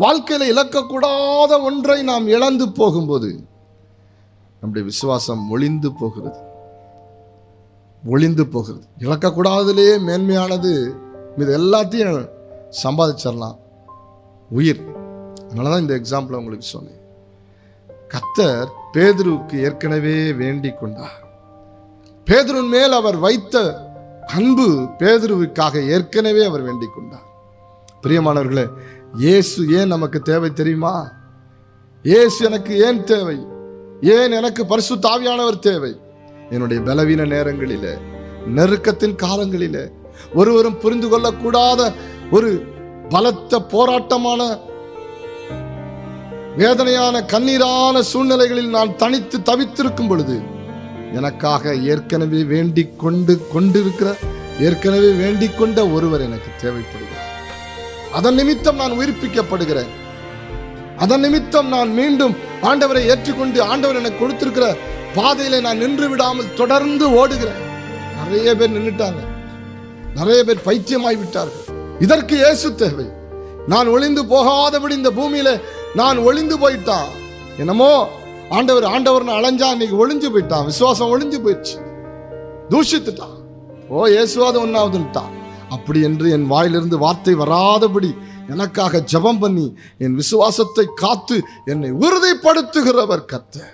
வாழ்க்கையில் இழக்கக்கூடாத ஒன்றை நாம் இழந்து போகும்போது நம்முடைய விசுவாசம் ஒளிந்து போகிறது. இழக்கக்கூடாதலே மேன்மையானது. இது எல்லாத்தையும் சம்பாதிச்சிடலாம், உயிர். அதனால தான் இந்த எக்ஸாம்பிள் உங்களுக்கு சொன்னேன். கர்த்தர் பேதுருவுக்கு ஏற்கனவே வேண்டிக் கொண்டார். பேதுருவின் மேல் அவர் வைத்த அன்பு பேதுருவுக்காக ஏற்கனவே அவர் வேண்டிக் கொண்டார். பிரியமானவர்களே, இயேசு ஏன் நமக்கு தேவை தெரியுமா? இயேசு எனக்கு ஏன் தேவை? ஏன் எனக்கு பரிசுத்த ஆவியானவர் தேவை? என்னுடைய பலவீன நேரங்களிலே, நெருக்கத்தின் காலங்களிலே, ஒருவரும் புரிந்து கொள்ளக்கூடாத ஒரு பலத்த போராட்டமான வேதனையான கண்ணீரான சூழ்நிலைகளில் நான் தனித்து தவித்திருக்கும் பொழுது எனக்காக ஏற்கனவே வேண்டிக் கொண்ட ஒருவர் எனக்கு தேவைப்படுகிறார். அதன் நிமித்தம் நான் உயிர்ப்பிக்கப்படுகிறேன். அதன் நிமித்தம் நான் மீண்டும் ஆண்டவரை ஏற்றுக்கொண்டு ஆண்டவர் எனக்கு கொடுத்திருக்கிற பாதையில நான் நின்று விடாமல் தொடர்ந்து ஓடுகிறேன். நிறைய பேர் நின்றுட்டாங்க, நிறைய பேர் பைத்தியமாய் விட்டார்கள். இதற்கு இயேசு தேவை. நான் ஒளிந்து போகாதபடி இந்த பூமியில நான் ஒளிந்து போயிட்டான். என்னமோ ஆண்டவர் அலைஞ்சா, இன்னைக்கு ஒளிஞ்சு போயிட்டான். விசுவாசம் ஒளிஞ்சு போயிடுச்சு, தூஷித்துட்டான். இயேசுவாத ஒன்னாவதுட்டான். அப்படி என்று என் வாயிலிருந்து வார்த்தை வராதபடி எனக்காக ஜெபம் பண்ணி என் விசுவாசத்தை காத்து என்னை உறுதிப்படுத்துகிறவர் கர்த்தர்.